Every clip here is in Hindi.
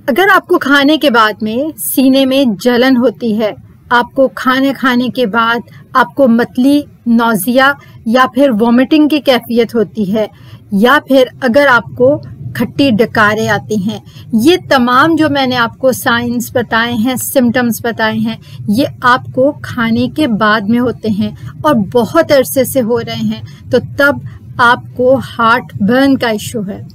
अगर आपको खाने के बाद में सीने में जलन होती है, आपको खाने के बाद आपको मतली, नौजिया या फिर वॉमिटिंग की कैफियत होती है, या फिर अगर आपको खट्टी डकारें आती हैं, ये तमाम जो मैंने आपको साइंस बताए हैं, सिम्टम्स बताए हैं, ये आपको खाने के बाद में होते हैं और बहुत अरसे से हो रहे हैं, तो तब आपको हार्ट बर्न का इशू है।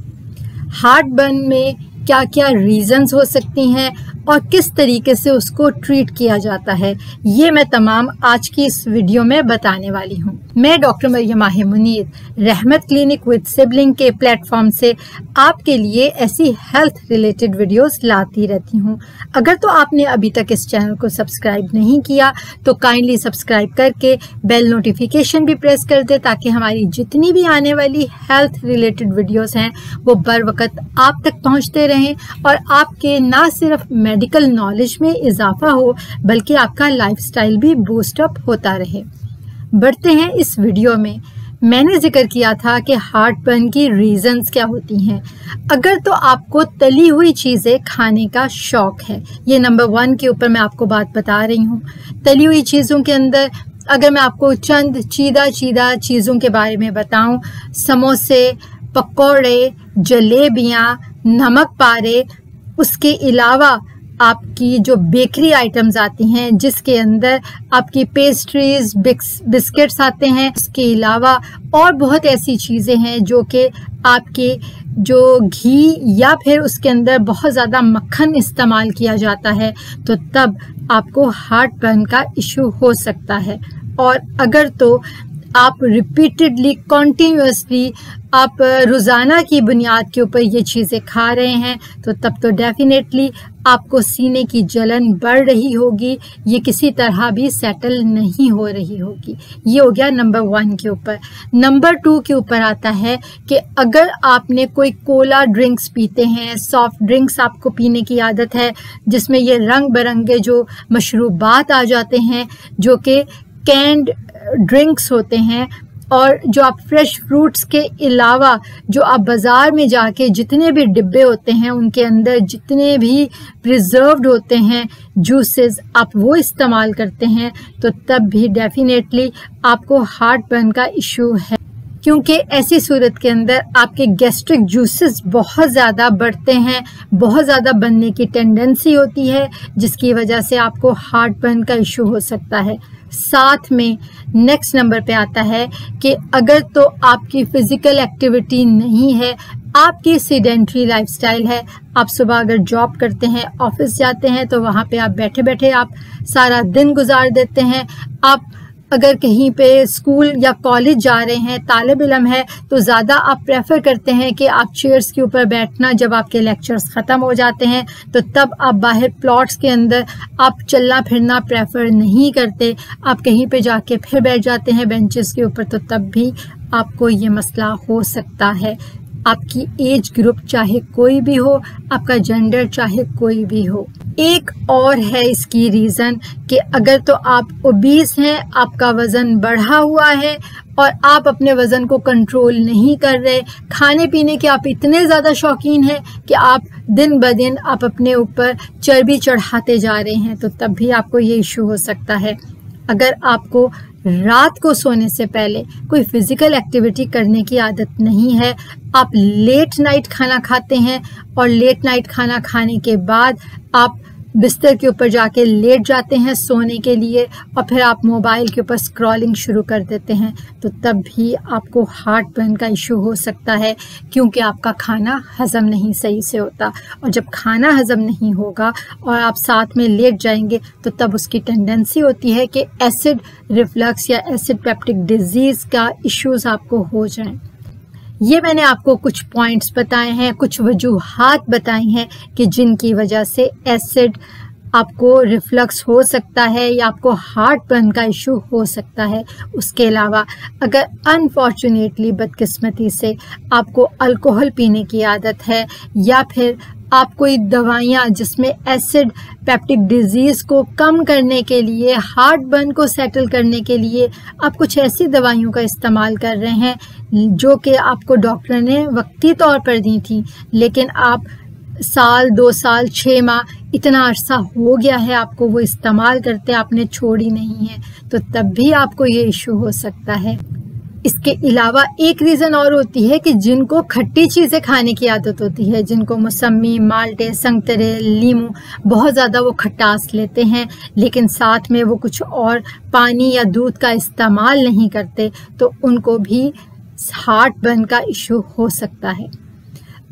हार्ट बर्न में क्या क्या रीजंस हो सकती हैं और किस तरीके से उसको ट्रीट किया जाता है, ये मैं तमाम आज की इस वीडियो में बताने वाली हूँ। मैं डॉक्टर मरियम मुनीर रहमत क्लिनिक विद सिबलिंग के प्लेटफॉर्म से आपके लिए ऐसी हेल्थ रिलेटेड वीडियोस लाती रहती हूँ। अगर तो आपने अभी तक इस चैनल को सब्सक्राइब नहीं किया तो काइंडली सब्सक्राइब करके बेल नोटिफिकेशन भी प्रेस कर दे, ताकि हमारी जितनी भी आने वाली हेल्थ रिलेटेड वीडियोस हैं वो बर वक्त आप तक पहुँचते रहें और आपके ना सिर्फ मेडिकल नॉलेज में इजाफा हो बल्कि आपका लाइफस्टाइल भी बूस्ट अप होता रहे। बढ़ते हैं इस वीडियो में। मैंने जिक्र किया था कि हार्ट बर्न की रीजंस क्या होती हैं। अगर तो आपको तली हुई चीज़ें खाने का शौक है, ये नंबर 1 के ऊपर मैं आपको बात बता रही हूँ। तली हुई चीज़ों के अंदर अगर मैं आपको चंद चीदा चीज़ों के बारे में बताऊँ, समोसे, पकौड़े, जलेबियाँ, नमक पारे, उसके अलावा आपकी जो बेकरी आइटम्स आती हैं जिसके अंदर आपकी पेस्ट्रीज, बिस्किट्स आते हैं, उसके अलावा और बहुत ऐसी चीज़ें हैं जो कि आपके जो घी या फिर उसके अंदर बहुत ज़्यादा मक्खन इस्तेमाल किया जाता है, तो तब आपको हार्ट बर्न का इशू हो सकता है। और अगर तो आप रिपीटेडली, कॉन्टीन्यूसली आप रोज़ाना की बुनियाद के ऊपर ये चीज़ें खा रहे हैं, तो तब तो डेफिनेटली आपको सीने की जलन बढ़ रही होगी, ये किसी तरह भी सेटल नहीं हो रही होगी। ये हो गया नंबर 1 के ऊपर। नंबर 2 के ऊपर आता है कि अगर आपने कोई कोला ड्रिंक्स पीते हैं, सॉफ्ट ड्रिंक्स आपको पीने की आदत है, जिसमें ये रंग बिरंगे जो मशरूबात आ जाते हैं जो कि कैंड ड्रिंक्स होते हैं, और जो आप फ्रेश फ्रूट्स के अलावा जो आप बाज़ार में जाके जितने भी डिब्बे होते हैं उनके अंदर जितने भी प्रिजर्व्ड होते हैं जूसेस आप वो इस्तेमाल करते हैं, तो तब भी डेफिनेटली आपको हार्ट बर्न का इशू है, क्योंकि ऐसी सूरत के अंदर आपके गैस्ट्रिक जूसेस बहुत ज़्यादा बढ़ते हैं, बहुत ज़्यादा बनने की टेंडेंसी होती है, जिसकी वजह से आपको हार्ट बर्न का इशू हो सकता है। साथ में नेक्स्ट नंबर पे आता है कि अगर तो आपकी फिज़िकल एक्टिविटी नहीं है, आपकी सीडेंट्री लाइफस्टाइल है, आप सुबह अगर जॉब करते हैं, ऑफिस जाते हैं, तो वहाँ पे आप बैठे बैठे आप सारा दिन गुजार देते हैं। आप अगर कहीं पे स्कूल या कॉलेज जा रहे हैं, तालिब इल्म है, तो ज़्यादा आप प्रेफर करते हैं कि आप चेयर्स के ऊपर बैठना, जब आपके लेक्चर्स ख़त्म हो जाते हैं तो तब आप बाहर प्लॉट्स के अंदर आप चलना फिरना प्रेफर नहीं करते, आप कहीं पे जाके फिर बैठ जाते हैं बेंचेस के ऊपर, तो तब भी आपको ये मसला हो सकता है। आपकी एज ग्रुप चाहे कोई भी हो, आपका जेंडर चाहे कोई भी हो। एक और है इसकी रीज़न कि अगर तो आप ओबीस हैं, आपका वज़न बढ़ा हुआ है और आप अपने वज़न को कंट्रोल नहीं कर रहे, खाने पीने के आप इतने ज़्यादा शौकीन हैं कि आप दिन ब दिन आप अपने ऊपर चर्बी चढ़ाते जा रहे हैं, तो तब भी आपको ये इशू हो सकता है। अगर आपको रात को सोने से पहले कोई फिज़िकल एक्टिविटी करने की आदत नहीं है, आप लेट नाइट खाना खाते हैं और लेट नाइट खाना खाने के बाद आप बिस्तर के ऊपर जाके लेट जाते हैं सोने के लिए और फिर आप मोबाइल के ऊपर स्क्रॉलिंग शुरू कर देते हैं, तो तब भी आपको हार्ट बर्न का इशू हो सकता है, क्योंकि आपका खाना हज़म नहीं सही से होता, और जब खाना हज़म नहीं होगा और आप साथ में लेट जाएंगे तो तब उसकी टेंडेंसी होती है कि एसिड रिफ्लक्स या एसिड पेप्टिक डिजीज़ का इश्यूज़ आपको हो जाएं। ये मैंने आपको कुछ पॉइंट्स बताए हैं, कुछ वजूहात बताई हैं कि जिनकी वजह से एसिड आपको रिफ्लक्स हो सकता है या आपको हार्ट बर्न का इशू हो सकता है। उसके अलावा अगर अनफॉर्चुनेटली बदकिस्मती से आपको अल्कोहल पीने की आदत है या फिर आप कोई दवाइयाँ जिसमें एसिड पेप्टिक डिजीज़ को कम करने के लिए, हार्ट बर्न को सेटल करने के लिए आप कुछ ऐसी दवाइयों का इस्तेमाल कर रहे हैं जो कि आपको डॉक्टर ने वक्ती तौर पर दी थी, लेकिन आप साल, 2 साल, 6 माह, इतना अरसा हो गया है आपको वो इस्तेमाल करते, आपने छोड़ी नहीं है, तो तब भी आपको ये इशू हो सकता है। इसके अलावा एक रीज़न और होती है कि जिनको खट्टी चीज़ें खाने की आदत होती है, जिनको मौसमी, माल्टे, संतरे, लीमू, बहुत ज़्यादा वो खटास लेते हैं, लेकिन साथ में वो कुछ और पानी या दूध का इस्तेमाल नहीं करते, तो उनको भी हार्ट बर्न का इशू हो सकता है।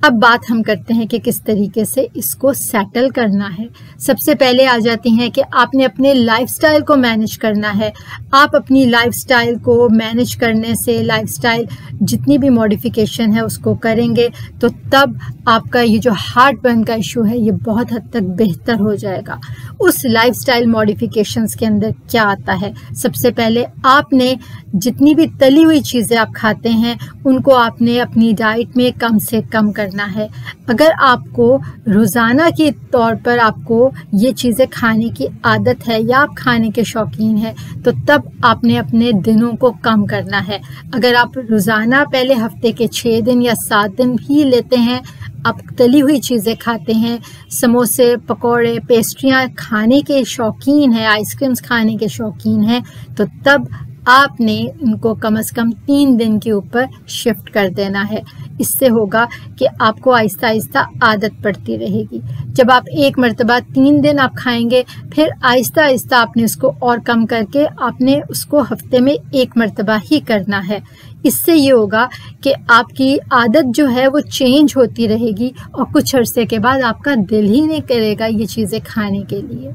अब बात हम करते हैं कि किस तरीके से इसको सेटल करना है। सबसे पहले आ जाती हैं कि आपने अपने लाइफस्टाइल को मैनेज करना है। आप अपनी लाइफस्टाइल को मैनेज करने से, लाइफस्टाइल जितनी भी मॉडिफिकेशन है उसको करेंगे, तो तब आपका ये जो हार्ट बर्न का इशू है ये बहुत हद तक बेहतर हो जाएगा। उस लाइफस्टाइल मॉडिफिकेशंस के अंदर क्या आता है? सबसे पहले आपने जितनी भी तली हुई चीज़ें आप खाते हैं उनको आपने अपनी डाइट में कम से कम करना है। अगर आपको रोज़ाना के तौर पर आपको ये चीज़ें खाने की आदत है या आप खाने के शौकीन हैं, तो तब आपने अपने दिनों को कम करना है। अगर आप रोज़ाना पहले हफ्ते के 6 दिन या 7 दिन भी लेते हैं, आप तली हुई चीज़ें खाते हैं, समोसे, पकौड़े, पेस्ट्रियाँ खाने के शौकीन हैं, आइसक्रीम्स खाने के शौकीन हैं, तो तब आपने उनको कम से कम 3 दिन के ऊपर शिफ्ट कर देना है। इससे होगा कि आपको आहिस्ता आहिस्ता आदत पड़ती रहेगी। जब आप एक मर्तबा 3 दिन आप खाएंगे, फिर आहिस्ता आहिस्ता आपने उसको और कम करके आपने उसको हफ्ते में 1 मर्तबा ही करना है। इससे ये होगा कि आपकी आदत जो है वो चेंज होती रहेगी और कुछ अरसे के बाद आपका दिल ही नहीं करेगा ये चीज़ें खाने के लिए।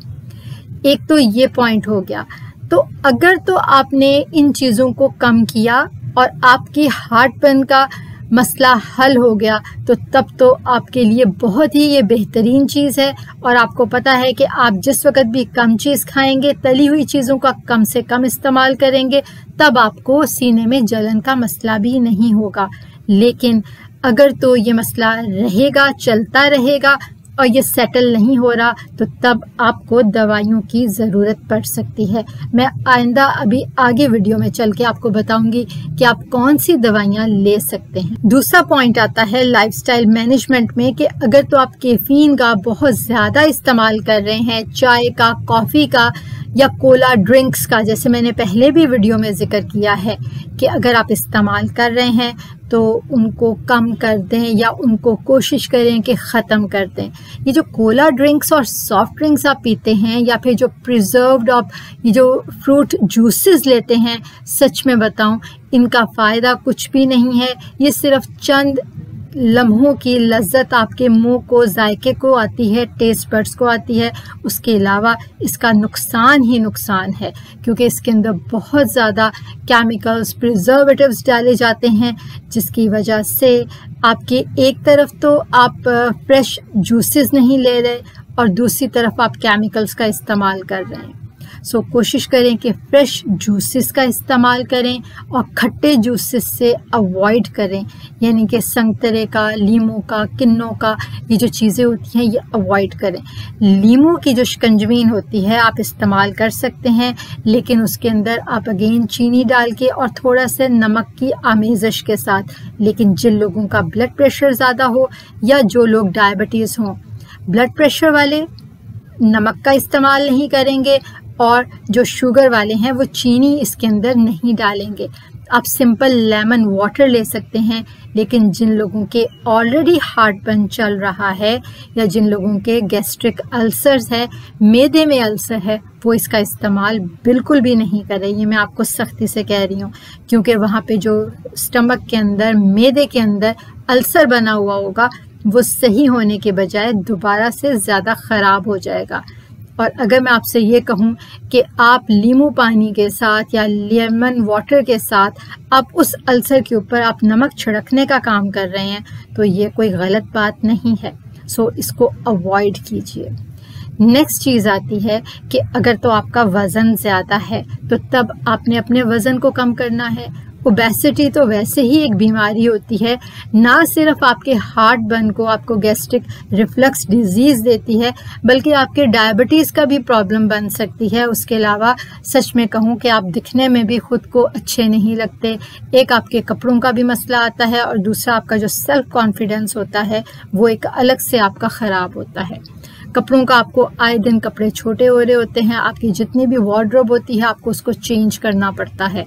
एक तो ये पॉइंट हो गया। तो अगर तो आपने इन चीज़ों को कम किया और आपकी हार्ट बर्न का मसला हल हो गया, तो तब तो आपके लिए बहुत ही ये बेहतरीन चीज़ है। और आपको पता है कि आप जिस वक्त भी कम चीज़ खाएंगे, तली हुई चीज़ों का कम से कम इस्तेमाल करेंगे, तब आपको सीने में जलन का मसला भी नहीं होगा। लेकिन अगर तो ये मसला रहेगा, चलता रहेगा और ये सेटल नहीं हो रहा, तो तब आपको दवाइयों की ज़रूरत पड़ सकती है। मैं आइंदा अभी आगे वीडियो में चल के आपको बताऊंगी कि आप कौन सी दवाइयाँ ले सकते हैं। दूसरा पॉइंट आता है लाइफस्टाइल मैनेजमेंट में कि अगर तो आप कैफीन का बहुत ज़्यादा इस्तेमाल कर रहे हैं, चाय का, कॉफ़ी का या कोला ड्रिंक्स का, जैसे मैंने पहले भी वीडियो में जिक्र किया है कि अगर आप इस्तेमाल कर रहे हैं तो उनको कम कर दें या उनको कोशिश करें कि ख़त्म कर दें। ये जो कोला ड्रिंक्स और सॉफ्ट ड्रिंक्स आप पीते हैं या फिर जो प्रिजर्व्ड आप ये जो फ्रूट जूसेस लेते हैं, सच में बताऊं, इनका फ़ायदा कुछ भी नहीं है। ये सिर्फ चंद लम्हों की लज्जत आपके मुंह को, जायके को आती है, टेस्ट बड्स को आती है। उसके अलावा इसका नुकसान ही नुकसान है, क्योंकि इसके अंदर बहुत ज़्यादा केमिकल्स, प्रिजर्वेटिव्स डाले जाते हैं, जिसकी वजह से आपकी एक तरफ तो आप फ्रेश जूसेस नहीं ले रहे और दूसरी तरफ आप केमिकल्स का इस्तेमाल कर रहे हैं। सो कोशिश करें कि फ्रेश जूसेस का इस्तेमाल करें और खट्टे जूसेस से अवॉइड करें, यानी कि संतरे का, लीमू का, किन्नों का, ये जो चीज़ें होती हैं ये अवॉइड करें। लीमू की जो शिकंजवीन होती है आप इस्तेमाल कर सकते हैं, लेकिन उसके अंदर आप अगेन चीनी डाल के और थोड़ा सा नमक की आमेज़श के साथ। लेकिन जिन लोगों का ब्लड प्रेशर ज़्यादा हो या जो लोग डायबिटीज़ हों, ब्लड प्रेशर वाले नमक का इस्तेमाल नहीं करेंगे और जो शुगर वाले हैं वो चीनी इसके अंदर नहीं डालेंगे। आप सिंपल लेमन वाटर ले सकते हैं। लेकिन जिन लोगों के ऑलरेडी हार्ट बर्न चल रहा है या जिन लोगों के गैस्ट्रिक अल्सर्स है, मैदे में अल्सर है, वो इसका इस्तेमाल बिल्कुल भी नहीं करें। ये मैं आपको सख्ती से कह रही हूँ, क्योंकि वहाँ पे जो स्टमक के अंदर, मैदे के अंदर अल्सर बना हुआ होगा, वो सही होने के बजाय दोबारा से ज़्यादा ख़राब हो जाएगा। और अगर मैं आपसे ये कहूँ कि आप नींबू पानी के साथ या लेमन वाटर के साथ आप उस अल्सर के ऊपर आप नमक छिड़कने का काम कर रहे हैं, तो ये कोई गलत बात नहीं है। सो इसको अवॉइड कीजिए। नेक्स्ट चीज़ आती है कि अगर तो आपका वज़न ज़्यादा है, तो तब आपने अपने वज़न को कम करना है। ओबेसिटी तो वैसे ही एक बीमारी होती है, ना सिर्फ आपके हार्ट बर्न को आपको गैस्ट्रिक रिफ्लक्स डिजीज़ देती है, बल्कि आपके डायबिटीज़ का भी प्रॉब्लम बन सकती है। उसके अलावा सच में कहूँ कि आप दिखने में भी खुद को अच्छे नहीं लगते। एक आपके कपड़ों का भी मसला आता है और दूसरा आपका जो सेल्फ कॉन्फिडेंस होता है वो एक अलग से आपका ख़राब होता है। कपड़ों का आपको आए दिन कपड़े छोटे हो रहे होते हैं, आपकी जितनी भी वार्डरोब होती है आपको उसको चेंज करना पड़ता है।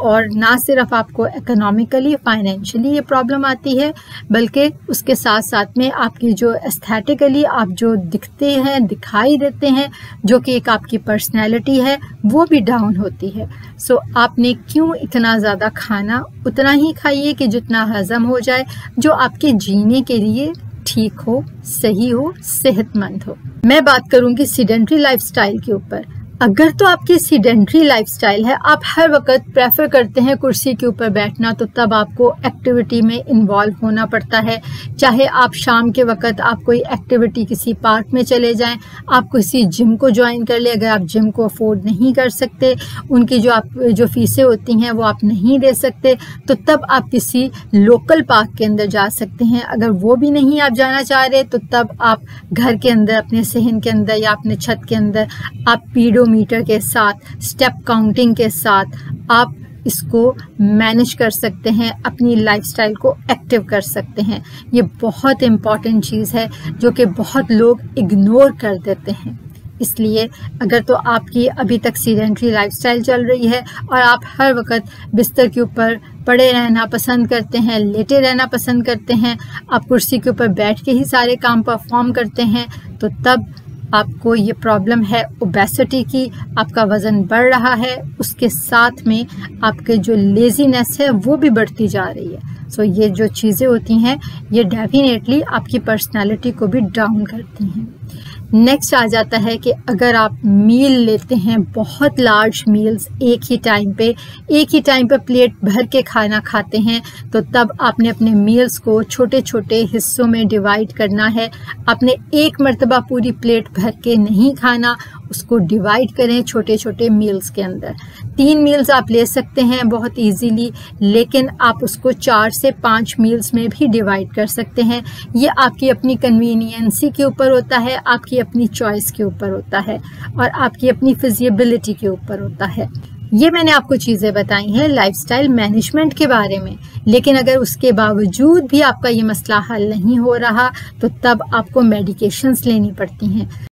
और ना सिर्फ आपको इकोनॉमिकली फाइनेंशियली ये प्रॉब्लम आती है, बल्कि उसके साथ साथ में आपकी जो एस्थेटिकली आप जो दिखते हैं, दिखाई देते हैं, जो कि एक आपकी पर्सनैलिटी है, वो भी डाउन होती है। सो आपने क्यों इतना ज़्यादा खाना, उतना ही खाइए कि जितना हज़म हो जाए, जो आपके जीने के लिए ठीक हो, सही हो, सेहतमंद हो। मैं बात करूंगी सीडेंट्री लाइफस्टाइल के ऊपर। अगर तो आपकी सीडेंट्री लाइफस्टाइल है, आप हर वक्त प्रेफर करते हैं कुर्सी के ऊपर बैठना, तो तब आपको एक्टिविटी में इन्वॉल्व होना पड़ता है। चाहे आप शाम के वक्त आप कोई एक्टिविटी किसी पार्क में चले जाएं, आप किसी जिम को ज्वाइन कर ले। अगर आप जिम को अफोर्ड नहीं कर सकते, उनकी जो फीसें होती हैं वो आप नहीं दे सकते, तो तब आप किसी लोकल पार्क के अंदर जा सकते हैं। अगर वो भी नहीं आप जाना चाह रहे, तो तब आप घर के अंदर, अपने सहन के अंदर या अपने छत के अंदर आप पीडोमीटर के साथ, स्टेप काउंटिंग के साथ आप इसको मैनेज कर सकते हैं, अपनी लाइफस्टाइल को एक्टिव कर सकते हैं। ये बहुत इम्पॉर्टेंट चीज़ है जो कि बहुत लोग इग्नोर कर देते हैं। इसलिए अगर तो आपकी अभी तक सीडेंट्री लाइफस्टाइल चल रही है और आप हर वक्त बिस्तर के ऊपर पड़े रहना पसंद करते हैं, लेटे रहना पसंद करते हैं, आप कुर्सी के ऊपर बैठ के ही सारे काम परफॉर्म करते हैं, तो तब आपको ये प्रॉब्लम है ओबेसिटी की। आपका वज़न बढ़ रहा है, उसके साथ में आपके जो लेज़ीनेस है वो भी बढ़ती जा रही है। सो ये जो चीज़ें होती हैं ये डेफिनेटली आपकी पर्सनालिटी को भी डाउन करती हैं। नेक्स्ट आ जाता है कि अगर आप मील लेते हैं, बहुत लार्ज मील्स एक ही टाइम पे प्लेट भर के खाना खाते हैं, तो तब आपने अपने मील्स को छोटे छोटे हिस्सों में डिवाइड करना है। आपने एक मर्तबा पूरी प्लेट भर के नहीं खाना, उसको डिवाइड करें छोटे छोटे मील्स के अंदर। 3 मील्स आप ले सकते हैं बहुत इजीली, लेकिन आप उसको 4 से 5 मील्स में भी डिवाइड कर सकते हैं। ये आपकी अपनी कन्वीनियंसी के ऊपर होता है, आपकी अपनी चॉइस के ऊपर होता है और आपकी अपनी फिजिबिलिटी के ऊपर होता है। ये मैंने आपको चीज़ें बताई हैं लाइफस्टाइल मैनेजमेंट के बारे में, लेकिन अगर उसके बावजूद भी आपका ये मसला हल नहीं हो रहा, तो तब आपको मेडिकेशंस लेनी पड़ती हैं।